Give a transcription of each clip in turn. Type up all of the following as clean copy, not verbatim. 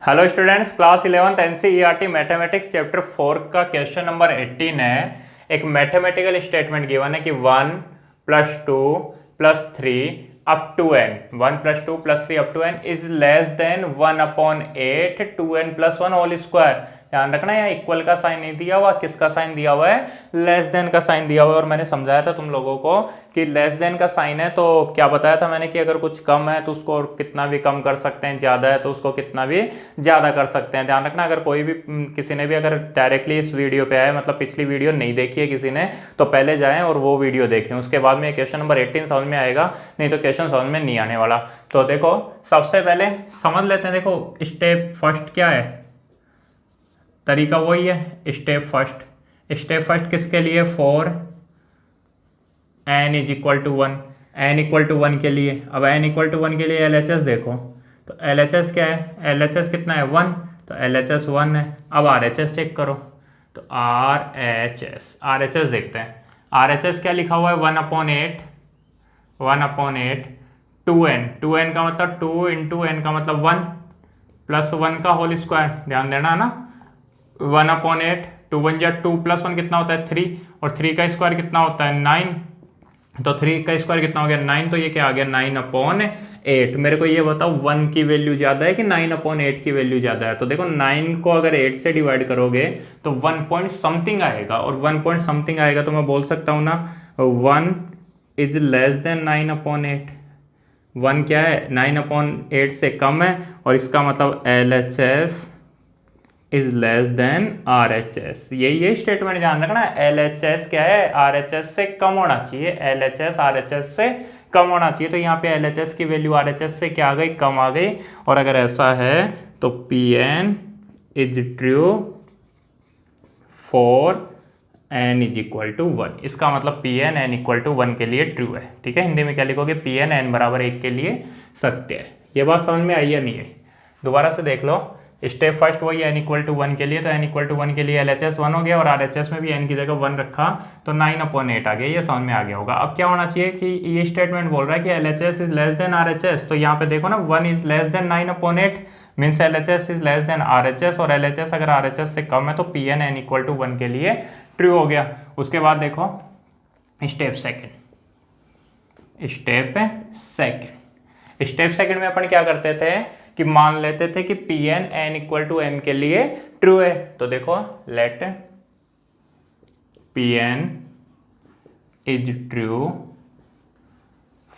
Hello students, class 11th NCERT mathematics chapter 4 का question number 18 है। एक मैथमेटिकल स्टेटमेंट गिवन है कि 1 + 2 + 3 up to n 1 + 2 + 3 up to n is less than 1/8 2n + 1 whole square. ध्यान रखना, यहाँ इक्वल का साइन नहीं दिया हुआ, किसका साइन दिया हुआ है? लेस देन का साइन दिया हुआ है। और मैंने समझाया था तुम लोगों को कि लेस देन का साइन है तो क्या बताया था मैंने कि अगर कुछ कम है तो उसको कितना भी कम कर सकते हैं, ज़्यादा है तो उसको कितना भी ज़्यादा कर सकते हैं। ध्यान रखना, अगर कोई भी किसी ने भी अगर डायरेक्टली इस वीडियो पे आए, मतलब पिछली वीडियो नहीं देखी है किसी ने, तो पहले जाएं और वो वीडियो देखें, उसके बाद में क्वेश्चन नंबर 18 समझ में आएगा, नहीं तो क्वेश्चन समझ में नहीं आने वाला। तो देखो, सबसे पहले समझ लेते हैं। देखो, स्टेप फर्स्ट क्या है, तरीका वही है। स्टेप फर्स्ट किसके लिए? फॉर n = 1, n = 1 के लिए। अब n = 1 के लिए LHS देखो, तो LHS क्या है? LHS कितना है? 1, तो LHS 1 है। अब RHS चेक करो, तो RHS देखते हैं। RHS क्या लिखा हुआ है? 1/8 2n का मतलब 2 × n का मतलब 1 + 1 का होल स्क्वायर। ध्यान देना ना, 1/8 2 × 1 = 2 + 1 कितना होता है? 3, और 3 का स्क्वायर कितना होता है? 9, तो 3 का स्क्वायर कितना हो गया? 9, तो ये क्या आ गया? 9/8। मेरे को ये बताओ 1 की वैल्यू ज़्यादा है कि 9/8 की वैल्यू ज़्यादा है? तो देखो, 9 को अगर 8 से डिवाइड करोगे तो 1 पॉइंट समथिंग आएगा, और 1 पॉइंट समथिंग आएगा तो मैं बोल सकता हूँ ना 1 इज लेस देन 9/8। 1 क्या है? 9/8 से कम है, और इसका मतलब LHS is less then RHS। यही स्टेटमेंट ध्यान रखना। LHS क्या है? RHS से कम होना चाहिए। LHS RHS से कम होना चाहिए, तो यहाँ पे LHS की वैल्यू RHS से क्या आ गई? कम आ गई। और अगर ऐसा है तो PN is true for n = 1। इसका मतलब PN n = 1 के लिए ट्रू है। ठीक है, हिंदी में क्या लिखोगे? PN n = 1 के लिए सत्य है। ये बात समझ में आई या नहीं है? दोबारा से देख लो। स्टेप फर्स्ट वही n = 1 के लिए, तो n = 1 के लिए LHS 1 हो गया, और RHS में भी n की जगह 1 रखा तो 9/8 आ गया। ये समझ में आ गया होगा। अब क्या होना चाहिए कि ये स्टेटमेंट बोल रहा है कि LHS is less then RHS, तो यहाँ पे देखो ना 1 is less then 9/8 means LHS is less then RHS, और LHS अगर RHS से कम है तो PN n = 1 के लिए ट्रू हो गया। उसके बाद देखो स्टेप सेकंड में अपन क्या करते थे कि मान लेते थे कि PN n = m के लिए ट्रू है। तो देखो, let PN is true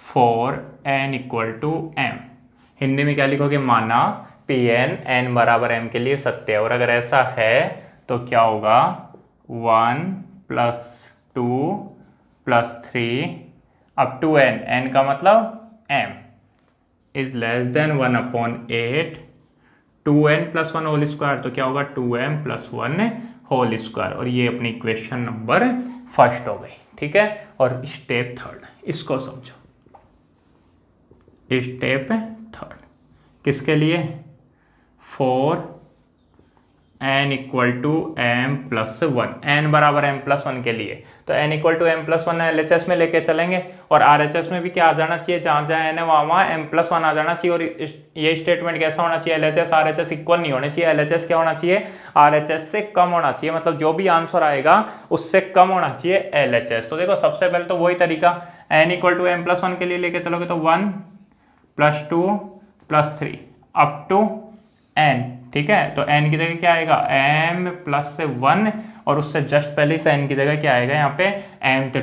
for n = m। Hindi में क्या लिखोगे? माना PN n = m के लिए सत्य है। और अगर ऐसा है तो क्या होगा? 1 + 2 + 3 अप टू n का मतलब m is less than 1/8 2n + 1 whole square. तो क्या होगा? 2m + 1 whole square. और ये अपनी इक्वेशन नंबर फर्स्ट हो गई। ठीक है, और स्टेप थर्ड इसको समझो। स्टेप थर्ड किसके लिए? For n = m + 1, n = m + 1 के लिए। तो n = m + 1 LHS में लेके चलेंगे, और RHS में भी क्या आ जाना चाहिए? जहाँ जहाँ n है वहाँ m + 1 आ जाना चाहिए। और ये स्टेटमेंट कैसा होना चाहिए? LHS RHS इक्वल नहीं होने चाहिए। LHS क्या होना चाहिए? RHS से कम होना चाहिए, मतलब जो भी आंसर आएगा उससे कम होना चाहिए LHS। तो देखो, सबसे पहले तो वही तरीका, n = m + 1 के लिए लेके चलोगे तो 1 + 2 + 3 अप टू n। ठीक है, तो n की जगह क्या आएगा? m + 1, और उससे जस्ट पहले से n की जगह क्या आएगा? यहाँ पे mth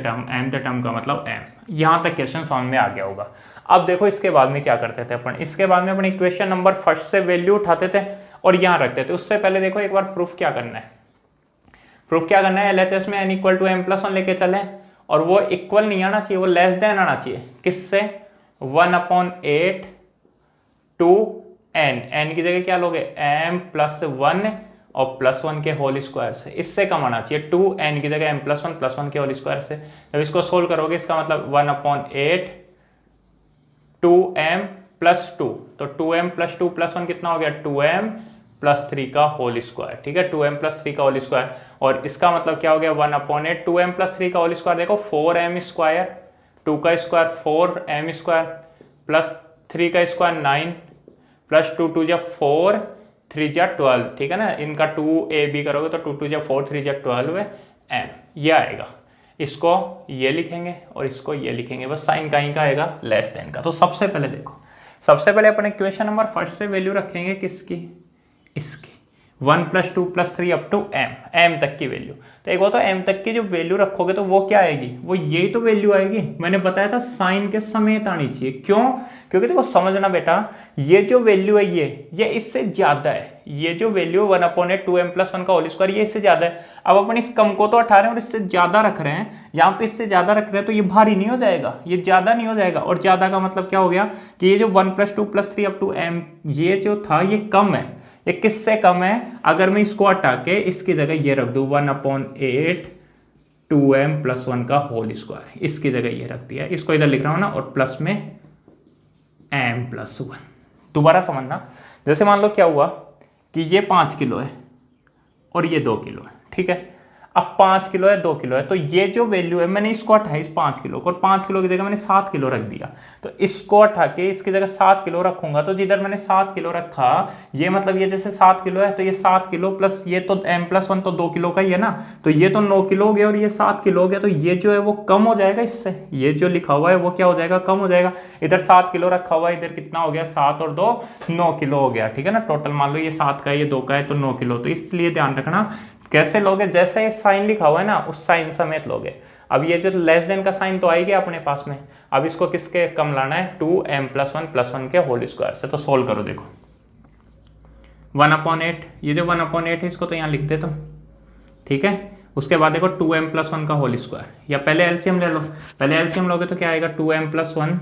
टर्म का मतलब m। यहाँ तक क्वेश्चन समझ में आ गया होगा। अब देखो, इसके बाद में क्या करते थे अपन? इसके बाद में अपन इक्वेशन नंबर फर्स्ट से वैल्यू उठाते थे और यहाँ रखते थे। उससे पहले देखो एक बार प्रूफ क्या करना है। LHS में n = m + 1 लेके चले, और वो इक्वल नहीं आना चाहिए, वो लेस देन आना चाहिए। किससे? 1/8 2n की जगह क्या लोगे? m + 1 और +1 के होल स्क्वायर से। इससे कम आना चाहिए 2n की जगह m + 1 +1 के होल स्क्वायर से। जब इसको सोल्व करोगे इसका मतलब 1/8 2m + 2, तो 2m + 2 + 1 कितना हो गया? 2m + 3 का होल स्क्वायर। ठीक है, 2m + 3 का होल स्क्वायर। और इसका मतलब क्या हो गया? 1/8 2m + 3 का होल स्क्वायर। देखो, 4m², 2 का स्क्वायर 4m² + 3 का स्क्वायर 9 + 2 × 2 = 4 3 जा 12, ठीक है ना, इनका 2ab करोगे तो 2 2 जा 4, 3 जा 12 m, ये आएगा। इसको ये लिखेंगे और इसको ये लिखेंगे, बस साइन कहीं का आएगा लेस देन का। तो सबसे पहले देखो, सबसे पहले अपन इक्वेशन नंबर फर्स्ट से वैल्यू रखेंगे किसकी, इसकी 1 + 2 + 3 अप टू m तक की वैल्यू। तो एक वो तो m तक की जो वैल्यू रखोगे तो वो क्या आएगी, वो यही तो वैल्यू आएगी। मैंने बताया था साइन के समेत आनी चाहिए, क्यों, क्योंकि देखो समझना बेटा, ये जो वैल्यू है ये इससे ज्यादा है, ये जो वैल्यू 1/8 2m + 1 का होल स्क्वायर ये इससे ज्यादा है। अब अपन इस कम को तो हटा रहे हैं और इससे ज्यादा रख रहे हैं, यहाँ पे इससे ज्यादा रख रहे हैं तो ये भारी नहीं हो जाएगा, ये ज्यादा नहीं हो जाएगा। और ज्यादा का मतलब क्या हो गया कि ये जो 1 + 2 + 3 अप टू m ये जो था ये कम है। ये किससे कम है, अगर मैं इसको हटा के इसकी जगह ये रख दूं 1/8 2m + 1 का होल स्क्वायर, इसकी जगह ये रख दिया, इसको इधर लिख रहा हूं ना, और प्लस में m + 1। दोबारा समझना, जैसे मान लो क्या हुआ कि ये 5 किलो है और ये 2 किलो है, ठीक है। अब 5 किलो है 2 किलो है, तो ये जो वैल्यू है मैंने इसको हटाया इस 5 किलो को, और 5 किलो की जगह मैंने 7 किलो रख दिया। तो इसको हटा के इसकी जगह 7 किलो रखूंगा, तो जिधर मैंने 7 किलो रखा, ये मतलब ये जैसे 7 किलो है तो ये 7 किलो प्लस ये तो m + 1 तो 2 किलो का ही है ना, तो ये तो 9 किलो हो गया और ये 7 किलो हो गया। तो ये जो है वो कम हो जाएगा इससे, ये जो लिखा हुआ है वो क्या हो जाएगा, कम हो जाएगा। इधर 7 किलो रखा हुआ है, इधर कितना हो गया 7 और 2 9 किलो हो गया, ठीक है ना। टोटल मान लो ये 7 का है ये 2 का है तो 9 किलो। तो इसलिए ध्यान रखना कैसे लोगे, जैसे ये साइन लिखा हुआ है ना उस साइन समेत लोगे। अब ये जो लेस देन का साइन तो आ ही गया अपने पास में, अब इसको किसके कम लाना है, 2m + 1 + 1 के होल स्क्वायर से। तो सोल्व करो, देखो 1/8, ये जो 1/8 है इसको तो यहाँ लिख देता हूँ, ठीक है। उसके बाद देखो 2m + 1 का होल स्क्वायर, या पहले एलसीएम ले लो, पहले एलसीएम लोगे तो क्या आएगा 2m + 1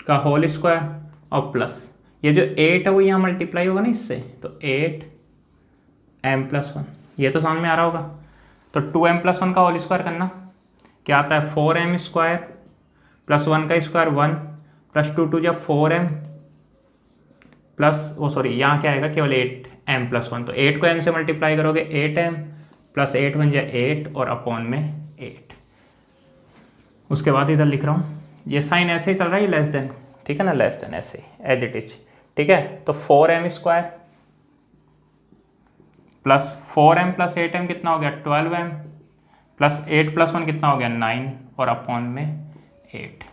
का होल स्क्वायर और प्लस ये जो 8 है वो यहाँ मल्टीप्लाई होगा ना इससे, तो 8m + 1, ये तो समझ में आ रहा होगा। तो 2m + 1 का होल स्क्वायर करना क्या आता है, 4m² + 1 का स्क्वायर 1 + 2 2 जा 4m प्लस वो सॉरी यहाँ क्या आएगा केवल 8m + 1। तो 8 को m से मल्टीप्लाई करोगे 8m + 8 बन जाए 8 और अपॉन में 8। उसके बाद इधर लिख रहा हूँ, ये साइन ऐसे ही चल रहा है, ये लेस देन, ठीक है ना, लेस देन ऐसे ही एज इट इज, ठीक है। तो 4m² प्लस 4m + 8m कितना हो गया 12m प्लस 8 + 1 कितना हो गया 9 और अपॉन में 8।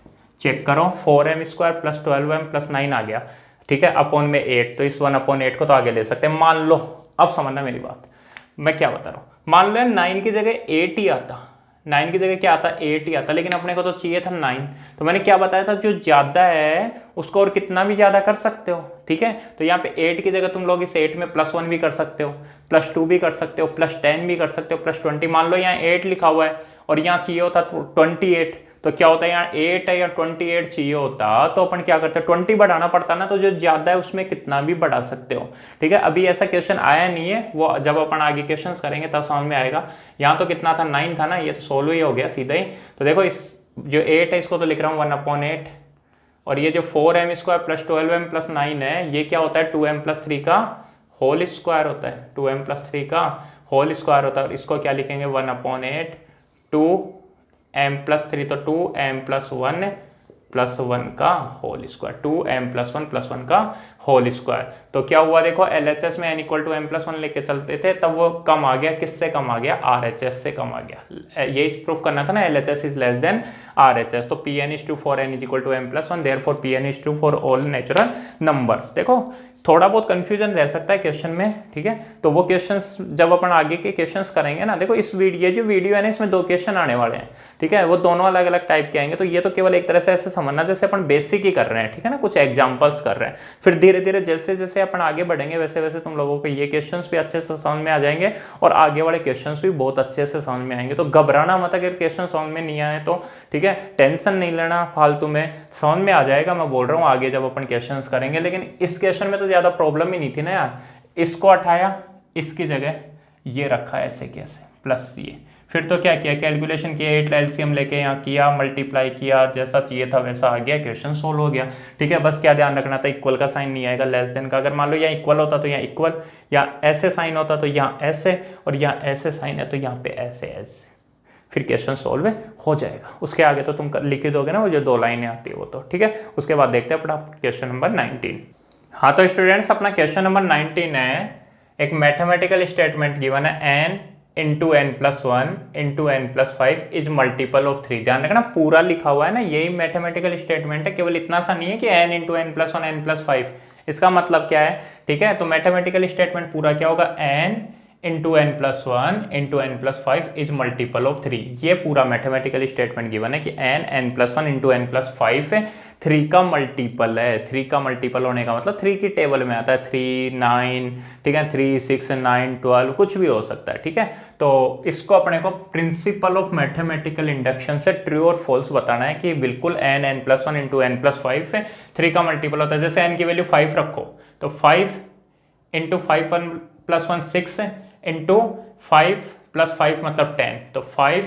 चेक करो 4m² + 12m + 9 आ गया, ठीक है, अपॉन में 8। तो इस 1/8 को तो आगे ले सकते हैं। मान लो, अब समझना मेरी बात, मैं क्या बता रहा हूँ, मान लो 9 की जगह 8 ही आता, 9 की जगह क्या आता 8 ही आता, लेकिन अपने को तो चाहिए था 9। तो मैंने क्या बताया था, जो ज्यादा है उसको और कितना भी ज्यादा कर सकते हो, ठीक है। तो यहाँ पे 8 की जगह तुम लोग इस 8 में +1 भी कर सकते हो, +2 भी कर सकते हो, +10 भी कर सकते हो, +20। मान लो यहाँ 8 लिखा हुआ है और यहाँ चाहिए होता 28, तो क्या होता है यहाँ 8 है या 28 चाहिए होता, तो अपन क्या करते हैं 20 बढ़ाना पड़ता ना, तो जो ज्यादा है उसमें कितना भी बढ़ा सकते हो, ठीक है। अभी ऐसा क्वेश्चन आया नहीं है, वो जब अपन आगे क्वेश्चन करेंगे तब समझ में आएगा। यहाँ तो कितना था 9 था ना, ये तो 16 ही हो गया सीधा ही। तो देखो इस जो 8 है इसको तो लिख रहा हूँ 1/8, और ये जो 4m² + 12m + 9 है ये क्या होता है 2m + 3 का होल स्क्वायर होता है, 2m + 3 का होल स्क्वायर होता है। और इसको क्या लिखेंगे 1/8 2m + 3, तो 2m + 1 + 1 का होल स्क्वायर, 2m + 1 + 1 का होल स्क्वायर। तो क्या हुआ देखो, LHS में n = m + 1 लेके चलते थे तब वो कम आ गया, किससे कम आ गया, RHS से कम आ गया। ये प्रूफ करना था ना, LHS is less then RHS। तो Pn is true for n = m + 1, therefore Pn is true for all natural numbers। देखो थोड़ा बहुत कंफ्यूजन रह सकता है क्वेश्चन में, ठीक है। तो वो क्वेश्चंस जब अपन आगे के क्वेश्चंस करेंगे ना, देखो इस वीडियो जो वीडियो है ना इसमें 2 क्वेश्चन आने वाले हैं, ठीक है, वो दोनों अलग अलग टाइप के आएंगे। तो ये तो केवल एक तरह से ऐसे समझना जैसे अपन बेसिक ही कर रहे हैं, ठीक है ना, कुछ एग्जांपल्स कर रहे हैं। फिर धीरे धीरे जैसे जैसे अपन आगे बढ़ेंगे वैसे वैसे तुम लोगों को ये क्वेश्चंस भी अच्छे से समझ में आ जाएंगे और आगे वाले क्वेश्चंस भी बहुत अच्छे से समझ में आएंगे। तो घबराना मत अगर क्वेश्चन समझ में नहीं आए तो, ठीक है, टेंशन नहीं लेना फालतू में, समझ में आ जाएगा। मैं बोल रहा हूँ आगे जब अपन क्वेश्चंस करेंगे, लेकिन इस क्वेश्चन में तो ज्यादा प्रॉब्लम ही नहीं थी ना यार। इसको हटाया, इसकी जगह ये रखा ऐसे कैसे प्लस ये, फिर तो क्या किया कैलकुलेशन किया, 8 LCM लेके यहाँ किया, मल्टीप्लाई किया, जैसा चाहिए था वैसा आ गया, क्वेश्चन सोल्व हो गया, ठीक है। बस क्या ध्यान रखना था, इक्वल का साइन नहीं आएगा लेस देन का। अगर मान लो यहाँ इक्वल होता तो यहाँ इक्वल, या ऐसे साइन होता तो यहाँ ऐसे, और यहाँ ऐसे साइन है तो यहाँ पे ऐसे ऐसे, फिर क्वेश्चन सोल्व हो जाएगा। उसके आगे तो तुम लिख ही दोगे ना, वो जो 2 लाइनें आती है वो तो, ठीक है। उसके बाद देखते हैं अपना क्वेश्चन नंबर 19। हाँ तो स्टूडेंट्स अपना क्वेश्चन नंबर 19 है, एक मैथमेटिकल स्टेटमेंट गिवन है n into n plus one into n plus five is multiple of 3। ध्यान रखना पूरा लिखा हुआ है ना, यही मैथमेटिकल स्टेटमेंट है, केवल इतना सा नहीं है कि n into n plus one n plus five. इसका मतलब क्या है, ठीक है, तो मैथमेटिकल स्टेटमेंट पूरा क्या होगा, n into n plus one into n plus five is multiple of 3। ये पूरा मैथमेटिकल स्टेटमेंट गिवन है कि n plus one into n plus five 3 का मल्टीपल है। 3 का मल्टीपल होने का मतलब 3 की टेबल में आता है 3, 9, ठीक है, 3, 6, 9, 12 कुछ भी हो सकता है, ठीक है। तो इसको अपने को प्रिंसिपल ऑफ मैथमेटिकल इंडक्शन से ट्रू और फॉल्स बताना है कि बिल्कुल n plus one into n plus five 3 का मल्टीपल होता है। जैसे n की वैल्यू 5 रखो तो 5 इंटू 5 1 प्लस 1 6 इंटू 5 प्लस 5 मतलब 10, तो 5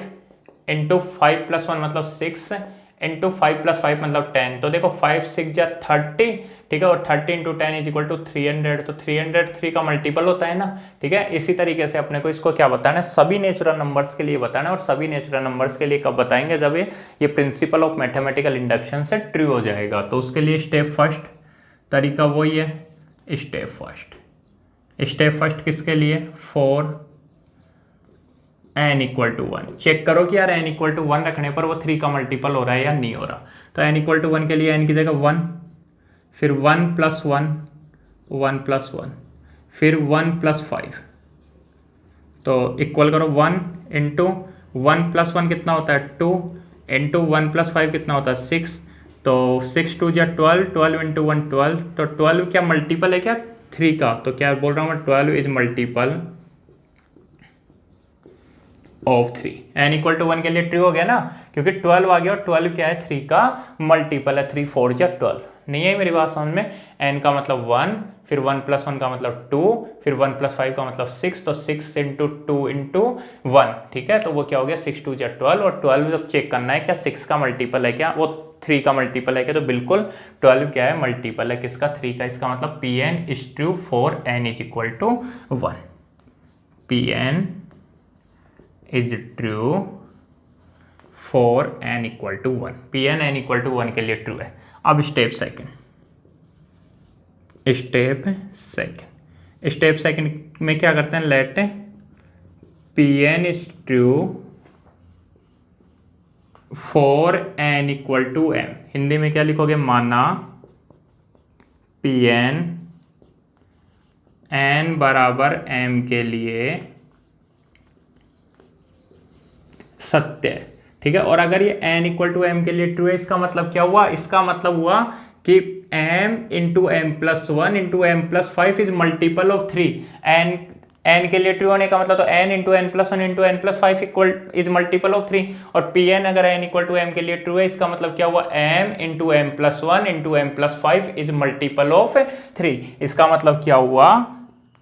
इंटू 5 प्लस 1 मतलब 6 इंटू 5 प्लस 5 मतलब 10। तो देखो 5 6 या 30, ठीक है, और 30 इंटू 10 इज इक्वल टू 300, तो 300 3 का मल्टीपल होता है ना, ठीक है। इसी तरीके से अपने को इसको क्या बताना है, सभी नेचुरल नंबर्स के लिए बताना है। और सभी नेचुरल नंबर्स के लिए कब बताएंगे, जब ये प्रिंसिपल ऑफ मैथमेटिकल इंडक्शन से ट्रू हो जाएगा। तो उसके लिए स्टेप फर्स्ट तरीका वही है, स्टेप फर्स्ट किसके लिए, for n equal to 1। Check करो कि यार n इक्वल टू 1 रखने पर वो 3 का मल्टीपल हो रहा है या नहीं हो रहा। तो n इक्वल टू 1 के लिए n की जगह 1, फिर 1 प्लस 1, 1 प्लस 1, फिर 1 प्लस 5। तो इक्वल करो 1 इंटू 1 प्लस 1 कितना होता है 2, इंटू 1 प्लस 5 कितना होता है 6। तो 6 2 या 12, 12 इंटू 1 12। तो 12 क्या मल्टीपल है क्या 3 का, तो क्या बोल रहा हूँ मैं, 12 is multiple of 3। n equal to 1 के लिए ट्रू हो गया ना, क्योंकि 12 आ गया और 12 क्या है 3 का मल्टीपल है। 3 4 या 12। नहीं है मेरी बात समझ में, n का मतलब 1, फिर 1 प्लस 1 का मतलब 2, फिर 1 प्लस 5 का मतलब 6, तो 6 इंटू 2 इंटू 1, ठीक है। तो वो क्या हो गया 6 2 या 12, और 12 जब चेक करना है क्या 6 का मल्टीपल है क्या, वो 3 का मल्टीपल है क्या, तो बिल्कुल 12 क्या है मल्टीपल है किसका, 3 का। इसका मतलब Pn is true for n is equal to 1। Pn is true for n equal to 1। Pn n equal to 1 के लिए ट्रू है। अब स्टेप सेकंड में क्या करते हैं, let Pn is true for n equal to m। Hindi में क्या लिखोगे, माना Pn n बराबर m के लिए सत्य है, ठीक है। और अगर ये n इक्वल टू एम के लिए ट्रू है, इसका मतलब क्या हुआ, इसका मतलब हुआ कि m into m plus one into m plus five is multiple of 3। n के लिए ट्रू होने का मतलब तो n into n plus one into n plus five equal is multiple of 3। और Pn अगर n इक्वल टू एम के लिए ट्रू है, इसका मतलब क्या हुआ, m into m plus one into m plus five is multiple of 3। इसका मतलब क्या हुआ,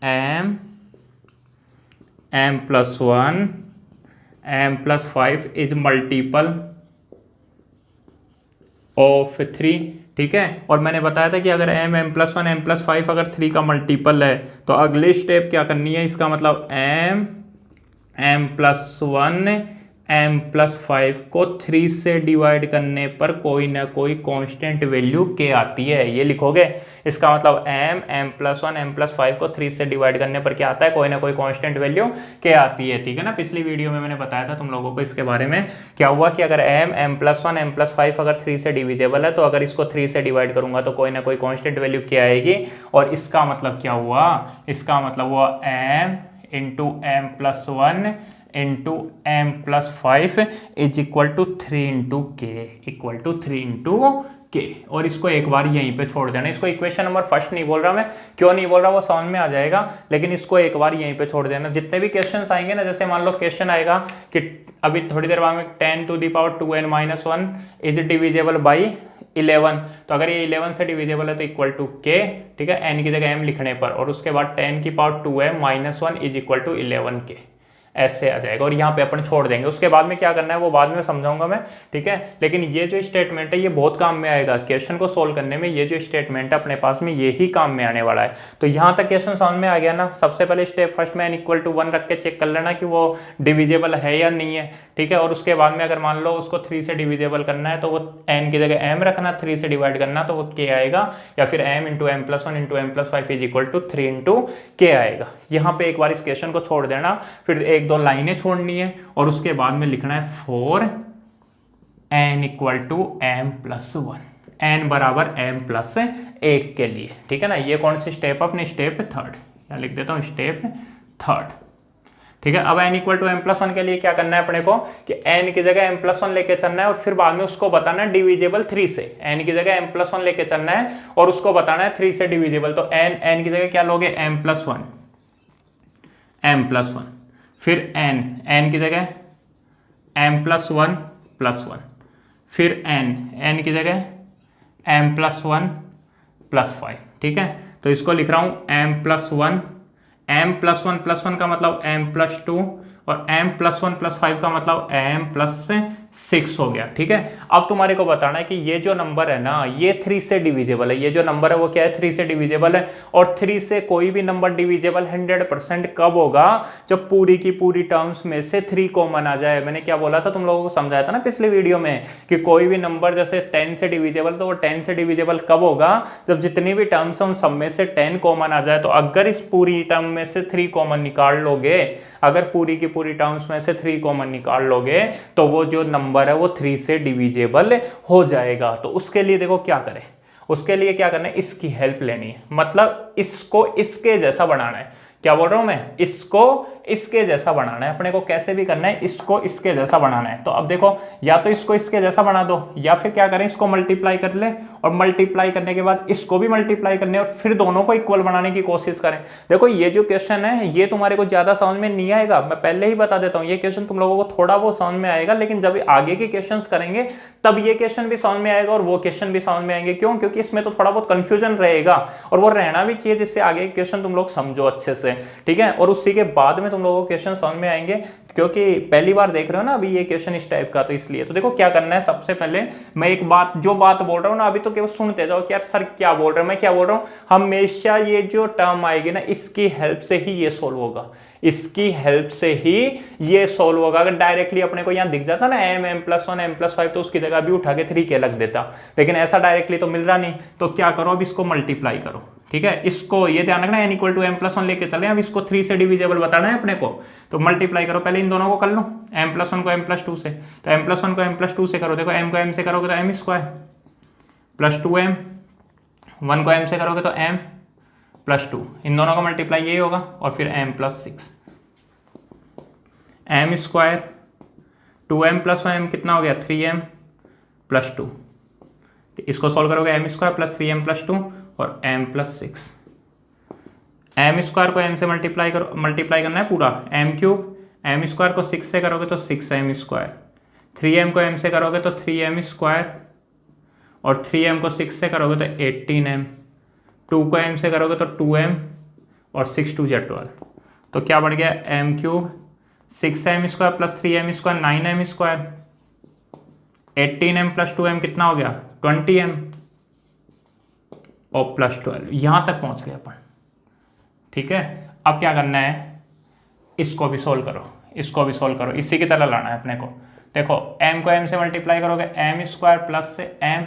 m plus one m plus 5 is multiple of 3, ठीक है। और मैंने बताया था कि अगर m plus one m plus 5 अगर 3 का मल्टीपल है, तो अगली स्टेप क्या करनी है, इसका मतलब m plus one m plus 5 को 3 से डिवाइड करने पर कोई ना कोई कांस्टेंट वैल्यू k आती है, ये लिखोगे। इसका मतलब m plus one m plus 5 को 3 से डिवाइड करने पर क्या आता है, कोई ना कोई कांस्टेंट वैल्यू k आती है, ठीक है ना। पिछली वीडियो में मैंने बताया था तुम लोगों को इसके बारे में, क्या हुआ कि अगर m plus one m plus 5 अगर 3 से डिविजेबल है, तो अगर इसको 3 से डिवाइड करूंगा तो कोई ना कोई कांस्टेंट वैल्यू k आएगी। और इसका मतलब क्या हुआ, इसका मतलब हुआ m into m plus one into m plus 5 is equal to 3 into k, equal to 3 into k. और इसको एक बार यहीं पे छोड़ देना। इसको इक्वेशन नंबर फर्स्ट नहीं बोल रहा मैं, क्यों नहीं बोल रहा वो समझ में आ जाएगा, लेकिन इसको एक बार यहीं पे छोड़ देना। जितने भी क्वेश्चंस आएंगे ना, जैसे मान लो क्वेश्चन आएगा कि अभी थोड़ी देर बाद में 10 to the power 2n minus 1 is divisible by 11, तो अगर ये 11 से डिविजेबल है तो इक्वल टू के, ठीक है, n की जगह m लिखने पर। और उसके बाद 10 की power 2m minus 1 is equal to 11 k. ऐसे आ जाएगा और यहाँ पे अपन छोड़ देंगे। उसके बाद में क्या करना है वो बाद में समझाऊंगा मैं, ठीक है। लेकिन ये जो स्टेटमेंट है ये बहुत काम में आएगा क्वेश्चन को सोल्व करने में। ये जो स्टेटमेंट है अपने पास में ये ही काम में आने वाला है। तो यहाँ तक क्वेश्चन समझ में आ गया ना। सबसे पहले स्टेप फर्स्ट में n इक्वल टू 1 रख के चेक कर लेना कि वो डिविजेबल है या नहीं है, ठीक है। और उसके बाद में अगर मान लो उसको 3 से डिविजेबल करना है तो वो n की जगह m रखना, 3 से डिवाइड करना तो वो k आएगा, या फिर m into m plus 1 into m plus 5 is equal to 3 into k आएगा। यहाँ पे एक बार इस क्वेश्चन को छोड़ देना, फिर एक दो लाइनें छोड़नी है और उसके बाद में लिखना है for n equal to m plus 1, n बराबर m प्लस 1 के लिए, ठीक है ना। ये कौन सी स्टेप अपनी स्टेप थर्ड, यहाँ लिख देता हूँ स्टेप थर्ड, ठीक है। अब n equal to m plus 1 के लिए क्या करना है अपने को कि n की जगह m प्लस 1 लेके चलना है और फिर बाद में उसको बताना है डिविजेबल 3 से। n की जगह m प्लस 1 लेके चलना है और उसको बताना है 3 से डिविजेबल। तो n की जगह क्या लोगे m प्लस 1, m प्लस 1, फिर n की जगह m प्लस 1 प्लस 1, फिर n की जगह m प्लस 1 प्लस 5, ठीक है। तो इसको लिख रहा हूँ m प्लस 1, m प्लस 1 का मतलब m प्लस 2 और m प्लस 1 प्लस 5 का मतलब m प्लस 6 हो गया, ठीक है। अब तुम्हारे को बताना है कि ये जो नंबर है ना ये 3 से डिविजेबल है। ये जो नंबर है वो क्या है 3 से डिविजेबल है। और 3 से कोई भी नंबर डिविजेबल 100% कब होगा, जब पूरी की पूरी टर्म्स में से 3 कॉमन आ जाए। मैंने क्या बोला था तुम लोगों को समझाया था ना पिछले वीडियो में कि कोई भी नंबर जैसे 10 से डिविजेबल, तो वो 10 से डिविजेबल कब होगा, जब जितनी भी टर्म्स हैं उन सब में से 10 कॉमन आ जाए। तो अगर इस पूरी टर्म में से 3 कॉमन निकाल लोगे, अगर पूरी की पूरी टर्म्स में से 3 कॉमन निकाल लोगे तो वो जो नंबर है वो 3 से डिविजेबल हो जाएगा। तो उसके लिए देखो क्या करें, उसके लिए क्या करना है, इसकी हेल्प लेनी है। मतलब इसको इसके जैसा बनाना है। क्या बोल रहा हूं मैं, इसको इसके जैसा बनाना है। अपने को कैसे भी करना है, इसको इसके जैसा बनाना है। तो अब देखो या तो इसको इसके जैसा बना दो या फिर क्या करें इसको मल्टीप्लाई कर ले और मल्टीप्लाई करने के बाद इसको भी मल्टीप्लाई करने और फिर दोनों को इक्वल बनाने की कोशिश करें। देखो ये जो क्वेश्चन है ये तुम्हारे को ज्यादा समझ में नहीं आएगा, मैं पहले ही बता देता हूँ। ये क्वेश्चन तुम लोगों को थोड़ा बहुत समझ में आएगा, लेकिन जब आगे के क्वेश्चन करेंगे तब ये क्वेश्चन भी समझ में आएगा और वो क्वेश्चन भी समझ में आएंगे। क्यों? क्योंकि इसमें तो थोड़ा बहुत कंफ्यूजन रहेगा और वो रहना भी चाहिए जिससे आगे के क्वेश्चन तुम लोग समझो अच्छे से, ठीक है। और उसी के बाद में तुम लोगों को क्वेश्चन समझ में आएंगे, क्योंकि पहली बार देख रहे हो ना अभी ये क्वेश्चन इस टाइप का। तो इसलिए तो देखो क्या करना है, सबसे पहले मैं एक बात जो बात बोल रहा हूँ ना अभी तो केवल सुनते जाओ कि यार सर क्या बोल रहे हैं, मैं क्या बोल रहा हूँ। हमेशा ये जो टर्म आएगी ना इसकी हेल्प से ही ये सोल्व होगा, इसकी हेल्प से ही ये सोल्व होगा। अगर डायरेक्टली अपने को यहाँ दिख जाता ना m प्लस 1 m प्लस 5 तो उसकी जगह भी उठा के 3 के लग देता, लेकिन ऐसा डायरेक्टली तो मिल रहा नहीं। तो क्या करो अब इसको मल्टीप्लाई करो, ठीक है। इसको ये ध्यान रखना n equal to m plus 1 लेके चले, अब इसको 3 से डिविजेबल बताना है अपने को। तो मल्टीप्लाई करो, पहले इन दोनों को कर लो, m प्लस 1 को m प्लस 2 से। तो m प्लस 1 को m प्लस 2 से करो, देखो m को m से करोगे तो m स्क्वायर प्लस 2m, 1 को m से करोगे तो m प्लस 2, इन दोनों का मल्टीप्लाई यही होगा और फिर m plus 6, m square 2m plus 1m कितना हो गया 3m प्लस 2। इसको सॉल्व करोगे m square plus 3m plus 2 और m प्लस 6। m स्क्वायर को m से मल्टीप्लाई करो, मल्टीप्लाई करना है पूरा m क्यूब, m स्क्वायर को 6 से करोगे तो 6m स्क्वायर, 3m को m से करोगे तो 3m स्क्वायर और 3m को 6 से करोगे तो 18m, 2 को m से करोगे तो 2m और 6 2 जा 12। तो क्या बढ़ गया m cube 6m square plus 3m square 9m square, 18m plus 2m कितना हो गया 20m और प्लस 12। यहां तक पहुंच गए अपन, ठीक है। अब क्या करना है, इसको भी सोल्व करो, इसको भी सोल्व करो, इसी की तरह लाना है अपने को। देखो m को m से मल्टीप्लाई करोगे m स्क्वायर प्लस से m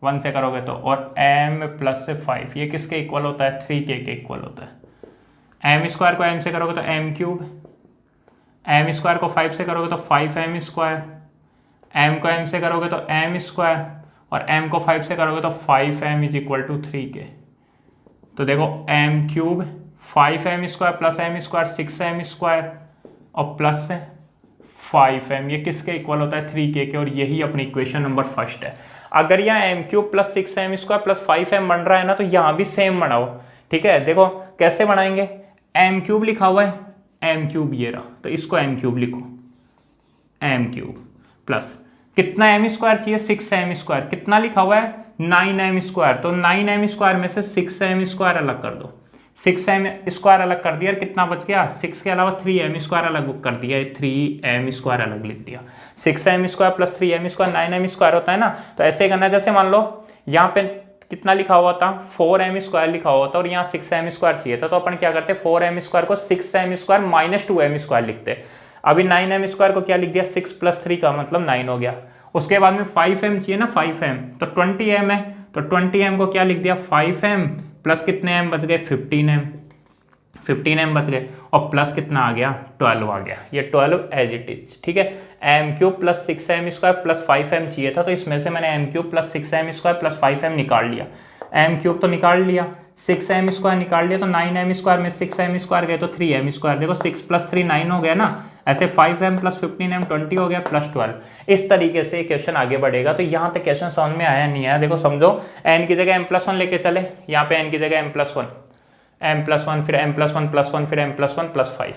1 से करोगे तो, और m प्लस से 5 ये किसके इक्वल होता है 3k के इक्वल होता है। m स्क्वायर को m से करोगे तो m क्यूब, m स्क्वायर को 5 से करोगे तो 5m स्क्वायर, m को m से करोगे तो m स्क्वायर और m को 5 से करोगे तो 5m is equal to 3k। तो देखो m cube 5m square plus m square 6m square और प्लस 5m ये किसके इक्वल होता है 3k के, और यही अपनी इक्वेशन नंबर फर्स्ट है। अगर यहाँ m cube plus 6m square plus 5m बन रहा है ना तो यहाँ भी सेम बनाओ, ठीक है। देखो कैसे बनाएंगे, m क्यूब लिखा हुआ है, m क्यूब ये रहा तो इसको m क्यूब लिखो, m क्यूब प्लस कितना m स्क्वायर चाहिए 6m स्क्वायर, कितना लिखा हुआ है 9m स्क्वायर, तो 9m स्क्वायर में से 6m स्क्वायर अलग कर दो, 6m² अलग कर दिया, कितना बच गया, 6 के अलावा 3m² अलग कर दिया, 3m² अलग लिख दिया। 6m² प्लस 3m² 9m² होता है ना। तो ऐसे करना है, जैसे मान लो यहाँ पे कितना लिखा हुआ था, 4m² लिखा हुआ था और यहाँ 6m² चाहिए था, तो अपन क्या करते, 4m² को 6m² माइनस 2m² लिखते। अभी 9m² को क्या लिख दिया, 6 + 3 का मतलब 9 हो गया। उसके बाद में 5m चाहिए ना, 5m तो 20m है, तो 20m को क्या लिख दिया, 5m प्लस कितने m बच गए, 15m बच गए, और प्लस कितना आ गया, 12 आ गया। ये 12 एज इट इज, ठीक है। m³ plus 6m² plus 5m चाहिए था, तो इसमें से मैंने m³ plus 6m² plus 5m निकाल लिया। m³ तो निकाल लिया, 6m² निकाल लिया, तो 9m² में 6m² गए तो 3m², देखो 6 + 3 9 हो गया ना। ऐसे 5m प्लस 15m 20 हो गया प्लस 12। इस तरीके से क्वेश्चन आगे बढ़ेगा। तो यहाँ तक क्वेश्चन समझ में आया नहीं आया, देखो समझो, n की जगह m+1 लेके चले, यहाँ पे n की जगह m+1, फिर m+1 + 1 फिर m+1 + 5,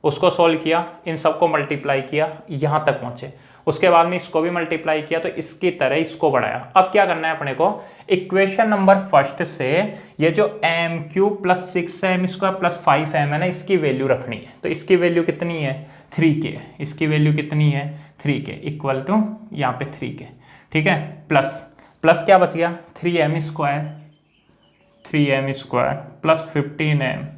उसको सोल्व किया, इन सबको मल्टीप्लाई किया, यहाँ तक पहुंचे। उसके बाद में इसको भी मल्टीप्लाई किया, तो इसकी तरह इसको बढ़ाया। अब क्या करना है अपने को, इक्वेशन नंबर फर्स्ट से ये जो m³ plus 6m² plus 5m है ना, इसकी वैल्यू रखनी है। तो इसकी वैल्यू कितनी है, 3k, इसकी वैल्यू कितनी है, 3k इक्वल टू यहाँ पे 3k, ठीक है। प्लस क्या बच गया, 3m² प्लस 15m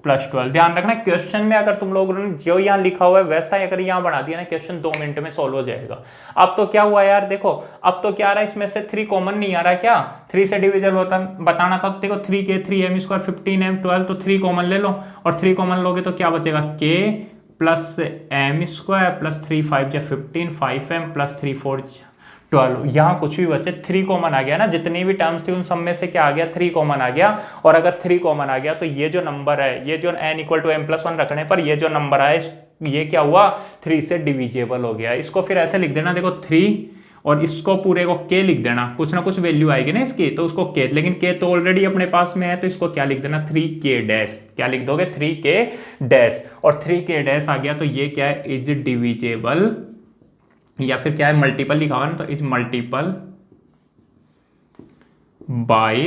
प्लस 12। ध्यान रखना क्वेश्चन में अगर तुम लोगों ने जो यहाँ लिखा हुआ है वैसा ही अगर यहाँ बना दिया ना, क्वेश्चन 2 मिनट में सॉल्व हो जाएगा। अब तो क्या हुआ यार, देखो अब तो क्या आ रहा है, इसमें से 3 कॉमन नहीं आ रहा है, क्या 3 से डिविजन होता बताना था। देखो 3k 3m² 15m 12, तो 3 कॉमन ले लो, और 3 कॉमन लोगे तो क्या बचेगा, k प्लस m² प्लस 3 5 या 15 5m प्लस 3 4 12। यहाँ कुछ भी बचे, 3 कॉमन आ गया ना, जितनी भी टर्म्स थी उन सब में से क्या आ गया, 3 कॉमन आ गया। और अगर 3 कॉमन आ गया तो ये जो नंबर है, ये जो n = m+1 रखने पर ये जो नंबर आए, ये क्या हुआ, 3 से डिविजेबल हो गया। इसको फिर ऐसे लिख देना, देखो 3 और इसको पूरे को k लिख देना, कुछ ना कुछ वैल्यू आएगी ना इसकी, तो उसको k, लेकिन k तो ऑलरेडी अपने पास में है, तो इसको क्या लिख देना, 3k डैश। क्या लिख दोगे, 3k डैश, और 3k डैश आ गया तो ये क्या है, इज डिविजेबल, या फिर क्या है, मल्टीपल लिखा हुआ ना, तो इज मल्टीपल बाय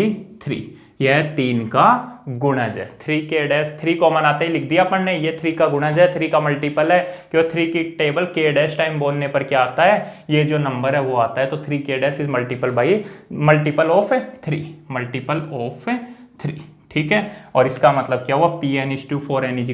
3। यह 3 का गुणज है। 3k डैश, 3 कॉमन आते ही लिख दिया अपन ने, ये 3 का गुणज है, 3 का मल्टीपल है, क्योंकि 3 की टेबल k डैश टाइम बोलने पर क्या आता है, ये जो नंबर है वो आता है। तो 3k dash is multiple of 3, ठीक है। और इसका मतलब क्या हुआ, Pn/4n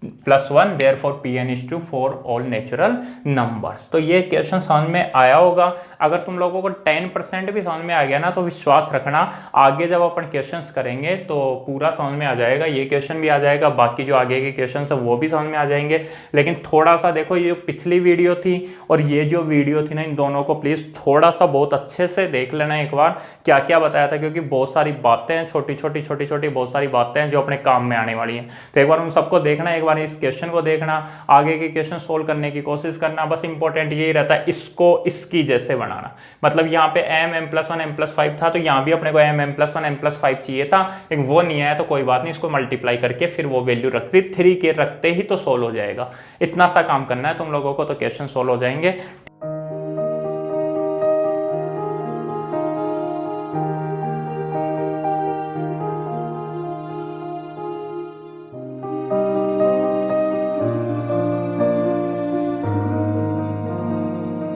= m+1, therefore Pn/4 all natural numbers. तो ये क्वेश्चन समझ में आया होगा। अगर तुम लोगों को 10% भी समझ में आ गया ना, तो विश्वास रखना आगे जब अपन क्वेश्चंस करेंगे तो पूरा समझ में आ जाएगा, ये क्वेश्चन भी आ जाएगा, बाकी जो आगे के क्वेश्चन है वो भी समझ में आ जाएंगे। लेकिन थोड़ा सा देखो, ये जो पिछली वीडियो थी और ये जो वीडियो थी ना, इन दोनों को प्लीज़ थोड़ा सा बहुत अच्छे से देख लेना एक बार, क्या क्या बताया था, क्योंकि बहुत सारी बातें हैं, छोटी छोटी बहुत सारी बातें हैं जो अपने काम में आने वाली हैं। तो एक बार उन सबको देखना, एक बार इस क्वेश्चन को देखना, आगे के क्वेश्चन सोल्व करने की कोशिश करना। बस इंपॉर्टेंट यही रहता है, इसको इसकी जैसे बनाना। मतलब यहाँ पे m+1 m+5 था, तो यहाँ भी अपने को m+1 m+5 चाहिए था, लेकिन वो नहीं आया, तो कोई बात नहीं, इसको मल्टीप्लाई करके फिर वो वैल्यू रख दी, 3k रखते ही तो सोल्व हो जाएगा। इतना सा काम करना है तुम लोगों को, तो क्वेश्चन सोल्व हो जाएंगे।